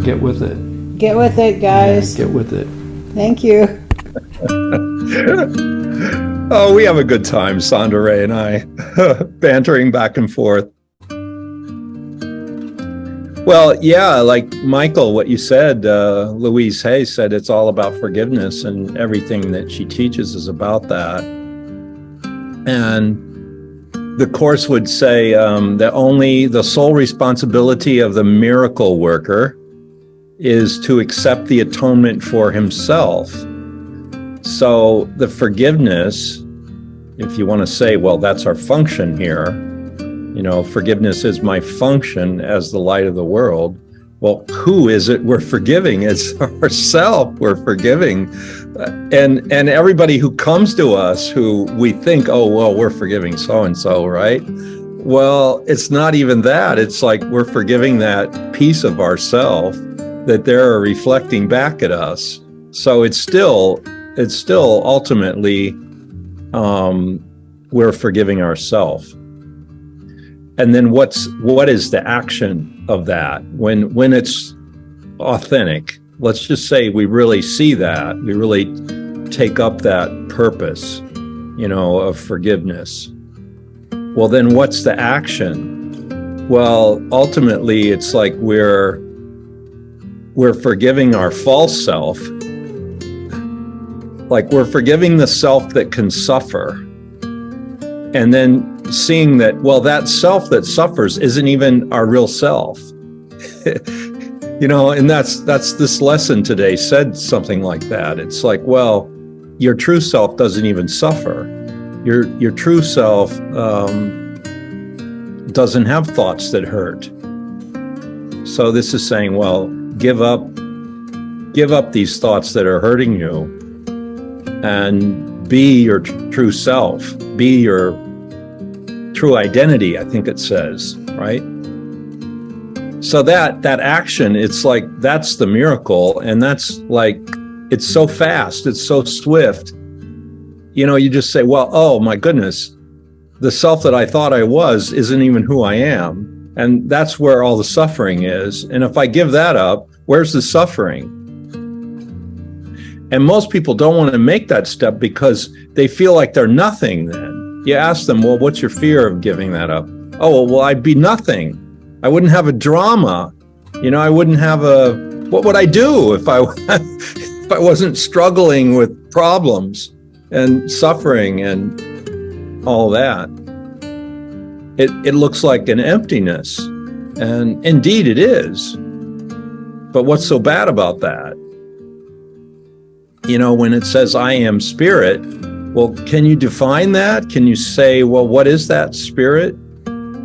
get with it. Get with it, guys. Yeah, get with it. Thank you. Oh, we have a good time, Sandra Ray and I, bantering back and forth. Well, yeah, like Michael, what you said, Louise Hay said it's all about forgiveness, and everything that she teaches is about that. And the Course would say that only the sole responsibility of the miracle worker is to accept the atonement for himself. So the forgiveness, if you want to say, well, that's our function here, forgiveness is my function as the light of the world. Well, who is it we're forgiving? It's ourselves we're forgiving. And everybody who comes to us who we think, oh, well, we're forgiving so-and-so, right? Well, it's not even that. It's like we're forgiving that piece of ourself that they're reflecting back at us. So it's still ultimately, we're forgiving ourselves. And then what is the action of that when it's authentic? Let's just say we really see that, we really take up that purpose, of forgiveness. Well, then what's the action? Well, ultimately, it's like we're forgiving our false self. Like we're forgiving the self that can suffer. And then seeing that, well, that self that suffers isn't even our real self. And that's this lesson today said something like that. It's like, well, your true self doesn't even suffer. Your true self doesn't have thoughts that hurt. So this is saying, well, give up these thoughts that are hurting you and be your true self, be your true identity, I think it says, right? So that action, it's like, that's the miracle. And that's like, it's so fast, it's so swift. You just say, well, oh my goodness, the self that I thought I was isn't even who I am. And that's where all the suffering is. And if I give that up, where's the suffering? And most people don't want to make that step because they feel like they're nothing then. You ask them, well, what's your fear of giving that up? Oh, well, I'd be nothing. I wouldn't have a drama. I wouldn't have what would I do if I wasn't struggling with problems and suffering and all that? It looks like an emptiness. And indeed it is. But what's so bad about that? When it says, I am spirit, well, can you define that? Can you say, well, what is that spirit?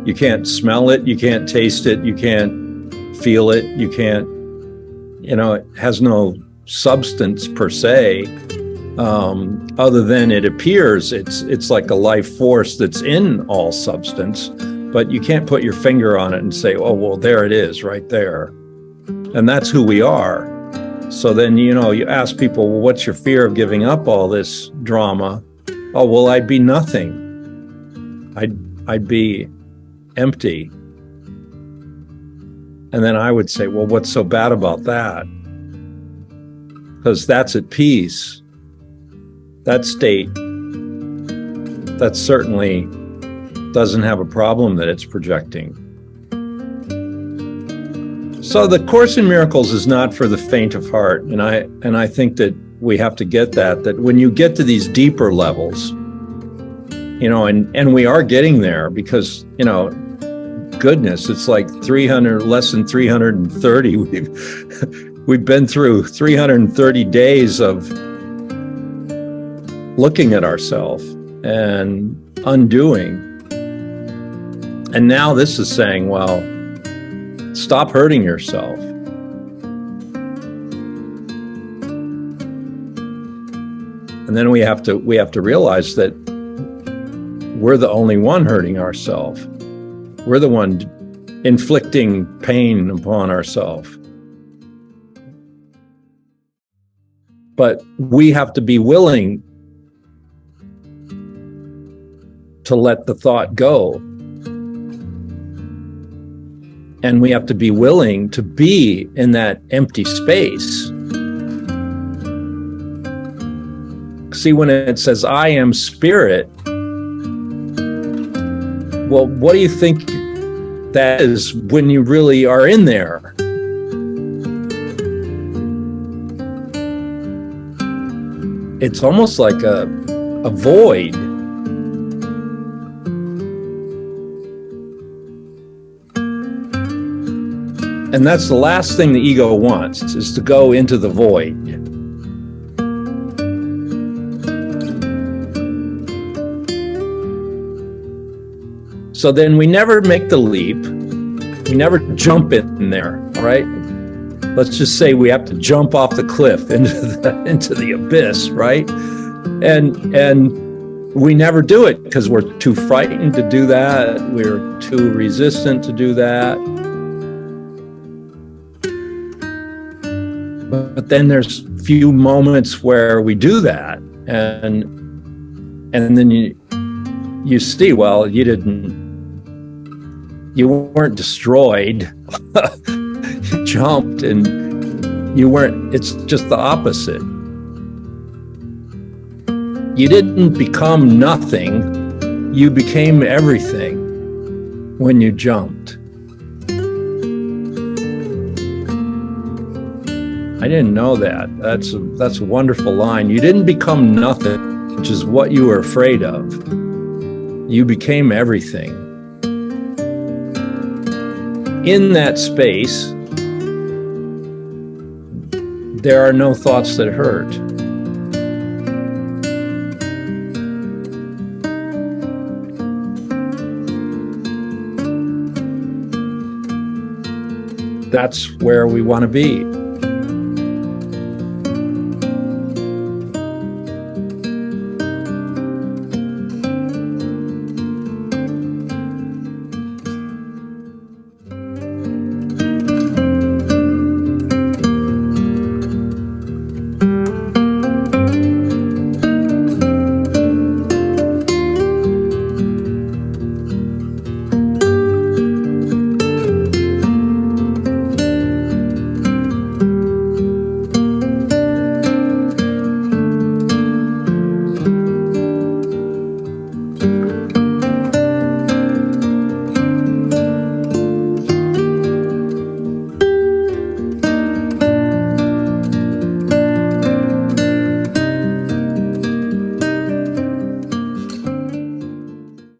You can't smell it. You can't taste it. You can't feel it. You can't, it has no substance per se, other than it appears. It's like a life force that's in all substance, but you can't put your finger on it and say, oh, well, there it is right there. And that's who we are. So then, you ask people, well, what's your fear of giving up all this drama? Oh, well, I'd be nothing. I'd be empty. And then I would say, well, what's so bad about that? Because that's at peace. That state, that certainly doesn't have a problem that it's projecting. So the Course in Miracles is not for the faint of heart. And I think that we have to get that when you get to these deeper levels, and we are getting there because, goodness, it's like less than 330. We've been through 330 days of looking at ourselves and undoing. And now this is saying, well, stop hurting yourself. And then we have to realize that we're the only one hurting ourselves. We're the one inflicting pain upon ourselves. But we have to be willing to let the thought go. And we have to be willing to be in that empty space. See, when it says, I am spirit, well, what do you think that is when you really are in there? It's almost like a void. And that's the last thing the ego wants, is to go into the void. So then we never make the leap. We never jump in there, all right? Let's just say we have to jump off the cliff into the abyss, right? And we never do it because we're too frightened to do that. We're too resistant to do that. But then there's few moments where we do that, and then you see, well, you weren't destroyed. You jumped, and you weren't. It's just the opposite. You didn't become nothing. You became everything when you jumped. I didn't know that. That's a wonderful line. You didn't become nothing, which is what you were afraid of. You became everything. In that space, there are no thoughts that hurt. That's where we want to be.